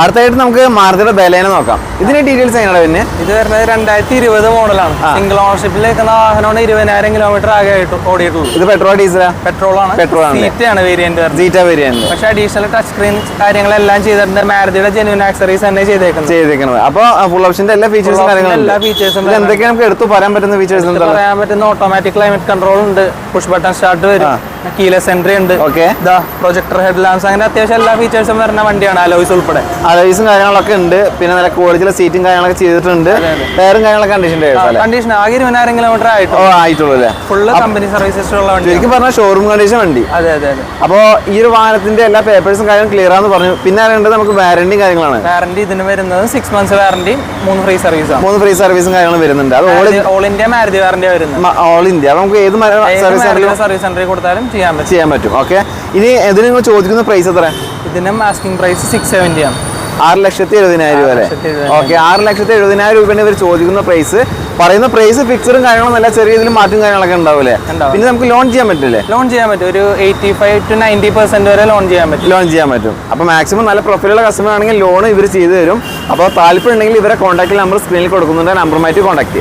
അടുത്തായിട്ട് നമുക്ക് മാരുതിയുടെ ബലേന നോക്കാം. ഇതിന്റെ ഡീറ്റെയിൽസ് എങ്ങനെയാണ് പിന്നെ? ഇത് വരുന്നത് 2020 മോഡലാണ്. സിംഗിൾ ഓണർഷിപ്പിൽ നിൽക്കുന്ന വാഹനമാണ്. 20,000 കിലോമീറ്റർ ആകെ ഓടിയിട്ടുള്ളൂ. ഇത് പെട്രോൾ ഡീസലാ? പെട്രോൾ ആണ്. ആണ് വേരിയന്റ്. സീറ്റ വേരിയന്റ്. പക്ഷേ അഡീഷണൽ ടച്ച് സ്ക്രീൻ കാര്യങ്ങളെല്ലാം ചെയ്തിട്ടുണ്ട്. മാരുതിയുടെ ജെന്യൂൻ ആക്സറീസ് തന്നെ ചെയ്തേക്കുന്നത്. അപ്പോൾ ഫുൾ ഓപ്ഷന്റെ എല്ലാ ഫീച്ചേഴ്സും എല്ലാ ഫീച്ചേഴ്സും എന്തൊക്കെയാണ് നമുക്ക് എടുത്തു പറയാൻ പറ്റുന്ന ഫീച്ചേഴ്സ്? പറയാൻ പറ്റുന്ന ഓട്ടോമാറ്റിക് ക്ലൈമറ്റ് കൺട്രോൾ ഉണ്ട്, പുഷ് ബട്ടൺ സ്റ്റാർട്ട് വരും, കീലെസ് എൻട്രി ഉണ്ട്, പ്രൊജക്ടർ ഹെഡ് ലാംപ്സ്, അങ്ങനെ അത്യാവശ്യം എല്ലാ ഫീച്ചേഴ്സും വരുന്ന വണ്ടിയാണ്. അലോയ്സ് ഉൾപ്പെടെ അലോയ്സും കാര്യങ്ങളൊക്കെ ഉണ്ട്. പിന്നെ നല്ല ക്വാളിറ്റിയിലെ സീറ്റും കാര്യങ്ങളൊക്കെ ചെയ്തിട്ടുണ്ട്. ടയറും കാര്യങ്ങളൊക്കെ കണ്ടീഷൻ ആകെ 20,000 കിലോമീറ്റർ ആയിട്ടുള്ളൂ അല്ലേ? ഫുള്ള് കമ്പനി സർവീസസ് ഉള്ള വണ്ടി. ശരിക്കും പറഞ്ഞാൽ ഷോറൂം കണ്ടീഷൻ വണ്ടി. അതെ അതെ അതെ. അപ്പോൾ ഈ ഒരു വാഹനത്തിന്റെ എല്ലാ പേപ്പേഴ്സും കാര്യം ക്ലിയർ ആണെന്ന് പറഞ്ഞു. പിന്നെ അറിയേണ്ടത് നമുക്ക് വാറന്റിയും കാര്യങ്ങളാണ്. വാറന്റി ഇതിന് വരുന്നത് 6 months warranty, 3 free service. 3 free സർവീസും കാര്യങ്ങളും വരുന്നുണ്ട്. അത് ഓൾ ഇന്ത്യ മാരുതി വാറന്റി വരുന്നത്. All India. നമുക്ക് ഏത് സർവീസ് സെന്ററിൽ കൊടുത്താലും ചെയ്യാൻ പറ്റും. ഓക്കെ. ഇനി ഇതിന് നിങ്ങൾ ചോദിക്കുന്ന പ്രൈസ് എത്ര? ഇതിനും ആസ്കിംഗ് പ്രൈസ് 670 ആണ്. 6,70,000 രൂപ വരെ. ഓക്കെ. 6,70,000 രൂപയാണ് ഇവർ ചോദിക്കുന്ന പ്രൈസ്. പറയുന്ന പ്രൈസ് ഫിക്സറും കാര്യങ്ങളും നല്ല ചെറിയ രീതിയിൽ മാറ്റം കാര്യങ്ങളൊക്കെ ഉണ്ടാവില്ലേ? പിന്നെ നമുക്ക് ലോൺ ചെയ്യാൻ പറ്റില്ലേ? ലോൺ ചെയ്യാൻ പറ്റും. ഒരു 85 to 90% വരെ ലോൺ ചെയ്യാൻ പറ്റും. അപ്പോൾ മാക്സിമം നല്ല പ്രൊഫൈലുള്ള കസ്റ്റമർ ആണെങ്കിൽ ലോൺ ഇവർ ചെയ്തു തരും. അപ്പോൾ താല്പര്യം ഉണ്ടെങ്കിൽ ഇവരെ കോൺടാക്ട് നമ്പർ സ്ക്രീനിൽ കൊടുക്കുന്നുണ്ട്. നമ്പറുമായിട്ട് കോൺടാക്ട് ചെയ്യും.